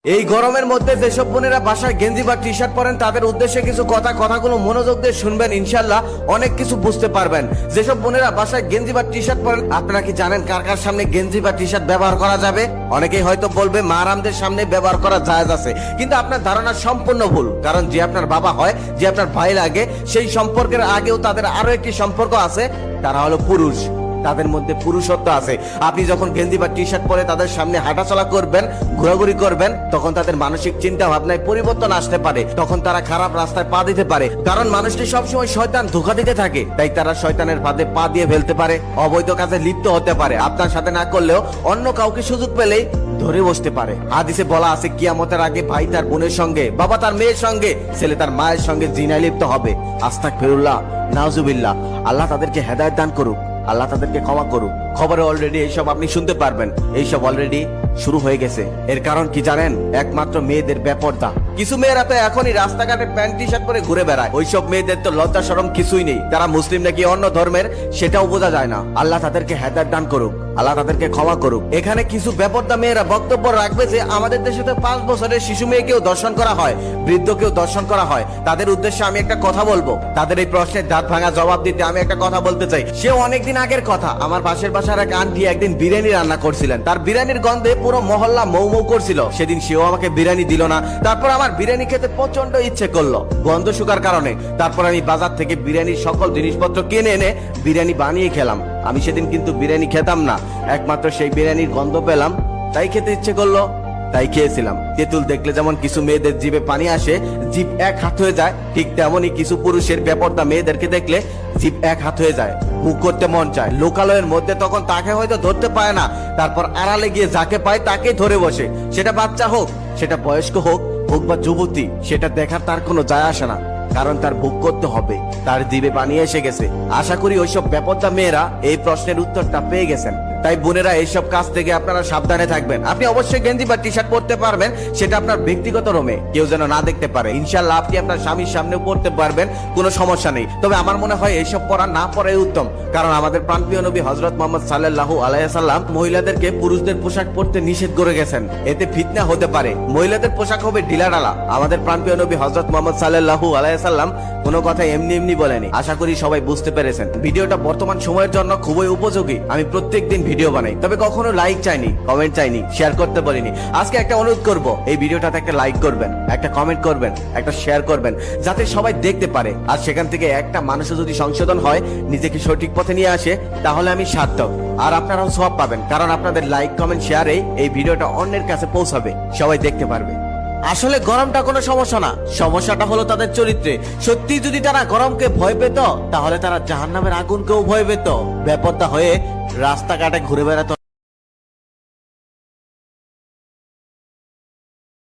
এই গরমের মধ্যে যেসব বোনেরা বাসায় গেঞ্জি বা টি শার্ট পরেন তাদের উদ্দেশ্যে কিছু কথাগুলো মনোযোগ দিয়ে শুনবেন, ইনশাল্লাহ অনেক কিছু বুঝতে পারবেন। যেসব বোনেরা বাসায় গেঞ্জি বা টি শার্ট পরেন, আপনারা কি জানেন কার কার সামনে গেঞ্জি বা টি শার্ট ব্যবহার করা যাবে? অনেকেই হয়তো বলবে মারামদের সামনে ব্যবহার করা জায়েজ আছে, কিন্তু আপনার ধারণা সম্পূর্ণ ভুল। কারণ যে আপনার বাবা হয়, যে আপনার ভাই লাগে, সেই সম্পর্কের আগেও তাদের আরো একটি সম্পর্ক আছে, তারা হলো পুরুষ। তাদের মধ্যে পুরুষত্ব আছে। আপনি যখন গেঞ্জি বা টি শার্ট পরে তাদের সামনে হাঁটাচলা করবেন, ঘোরাঘুরি করবেন, তখন তাদের মানসিক চিন্তা ভাবনায় পরিবর্তন আসতে পারে। তখন তারা খারাপ রাস্তায় পা দিতে পারে। কারণ মানুষকে সবসময় শয়তান ধোঁকা দিতে থাকে, তাই তারা শয়তানের ফাঁদে পা দিয়ে ফেলতে পারে, অবৈধ কাজে লিপ্ত হতে পারে। আপনার সাথে না করলেও অন্য কাউকে সুযোগ পেলেই ধরে বসতে পারে। হাদিসে বলা আছে, কিয়ামতের আগে ভাই তার বোনের সঙ্গে, বাবা তার মেয়ের সঙ্গে, ছেলে তার মায়ের সঙ্গে জিনায় লিপ্ত হবে। আস্তাগফিরুল্লাহ, নাউজুবিল্লাহ। আল্লাহ তাদেরকে হেদায়েত দান করুক, আল্লাহ তাদেরকে ক্ষমা করুক। খবরে অলরেডি এইসব আপনি শুনতে পারবেন, এইসব অলরেডি শুরু হয়ে গেছে। এর কারণ কি জানেন? একমাত্র মেয়েদের বেপরদা। কিছু মেয়েরা তো এখনই রাস্তাঘাটে প্যান্ট টি শার্ট পরে ঘুরে বেড়ায়। ওইসব মেয়েদের তো লজ্জা শরম কিছুই নেই। তারা মুসলিম নাকি অন্য ধর্মের সেটাও বোঝা যায় না। আল্লাহ তাদেরকে হেদায়েত দান করুক, আল্লাহ তাদেরকে ক্ষমা করুক। এখানে কিছু বেপরদা মেয়েরা বক্তব্য রাখবে যে আমাদের দেশে তো 5 বছরের শিশু মেয়েকেও দর্শন করা হয়, বৃদ্ধকেও দর্শন করা হয়। তাদের উদ্দেশ্যে আমি একটা কথা বলবো। তাদের এই প্রশ্নের দাঁত ভাঙা জবাব দিতে আমি একটা কথা বলতে চাই। সেও অনেকদিন আগের কথা। আমার পাশের বাসার এক আন্টি একদিন বিরিয়ানি রান্না করছিলেন। তার বিরিয়ানির গন্ধে পুরো মহল্লা মৌ মৌ করছিল। সেদিন সেও আমাকে বিরিয়ানি দিল না। তারপর আমার বিরিয়ানি খেতে প্রচন্ড ইচ্ছে করলো গন্ধ শুকার কারণে। তারপর আমি বাজার থেকে বিরিয়ানির সকল জিনিসপত্র কিনে এনে বিরিয়ানি বানিয়ে খেলাম। আমি সেদিন কিন্তু বিরিয়ানি খেতাম না, একমাত্র সেই বিরিয়ানির গন্ধ পেলাম, তাই খেতে ইচ্ছে করলো, তাই খেয়েছিলাম। তেঁতুল দেখলে যেমন কিছু মেয়েদের জিভে পানি আসে, জিভ এক হাত হয়ে যায়, ঠিক তেমনই কিছু পুরুষের বেপরদা মেয়েদেরকে দেখলে জিভ এক হাত হয়ে যায়, মুখ করতে মন চায়। লোকালয়ের মধ্যে তখন তাকে হয়তো ধরতে পায় না, তারপর আড়ালে গিয়ে যাকে পায় তাকেই ধরে বসে। সেটা বাচ্চা হোক, সেটা বয়স্ক হোক বা যুবতী, সেটা দেখার তার কোনো যায় আসে না। কারণ তার ভোগ করতে হবে, তার জিভে পানি এসে গেছে। আশা করি ওইসব বেপরদা মেয়েরা এই প্রশ্নের উত্তরটা পেয়ে গেছেন। তাই বোনেরা, এইসব কাজ থেকে আপনারা সাবধানে থাকবেন। আপনি অবশ্যই গেঞ্জি বা টি শার্ট পরতে পারবেন, সেটা আপনার ব্যক্তিগত রুমে, কেউ যেন না দেখতে পারে। ইনশাআল্লাহ আপনি আপনার স্বামীর সামনেও পড়তে পারবেন, কোনো সমস্যা নেই। তবে আমার মনে হয় এইসব পরা না পরাই উত্তম। কারণ আমাদের প্রাণপ্রিয় নবী হযরত মুহাম্মদ সাল্লাল্লাহু আলাইহি ওয়াসাল্লাম মহিলাদেরকে পুরুষদের পোশাক পরতে নিষেধ করে গেছেন। এতে ফিতনা হতে পারে, মহিলাদের পোশাক হবে ঢিলাঢালা। আমাদের প্রাণপ্রিয় নবী হযরত মুহাম্মদ সাল্লাল্লাহু আলাইহি ওয়াসাল্লাম কোনো কথা এমনি এমনি বলেনি। আশা করি সবাই বুঝতে পেরেছেন। ভিডিওটা বর্তমান সময়ের জন্য খুবই উপযোগী। আমি প্রত্যেকদিন ভিডিও বানাই, তবে কখনো লাইক চাইনি, কমেন্ট চাইনি, শেয়ার করতে বলিনি। আজকে একটা অনুরোধ করব, এই ভিডিওটাতে একটা লাইক করবেন, একটা কমেন্ট করবেন, একটা শেয়ার করবেন, যাতে সবাই দেখতে পারে। আর সেখান থেকে একটা মানুষও যদি সংশোধন হয়, নিজেকে সঠিক পথে নিয়ে আসে, তাহলে আমি সার্থক। আর আপনারাও সওয়াব পাবেন, কারণ আপনাদের লাইক কমেন্ট শেয়ারে এই ভিডিওটা অন্যের কাছে পৌঁছাবে, সবাই দেখতে পারবে। আসলে গরমটা কোনো সমস্যা না, সমস্যাটা হলো তাদের চরিত্রে। সত্যি যদি তারা গরমকে ভয় পেত, তাহলে তারা জাহান্নামের আগুনকেও ভয় পেত। বেপরদা হয়ে রাস্তাঘাটে ঘুরে বেড়াতো।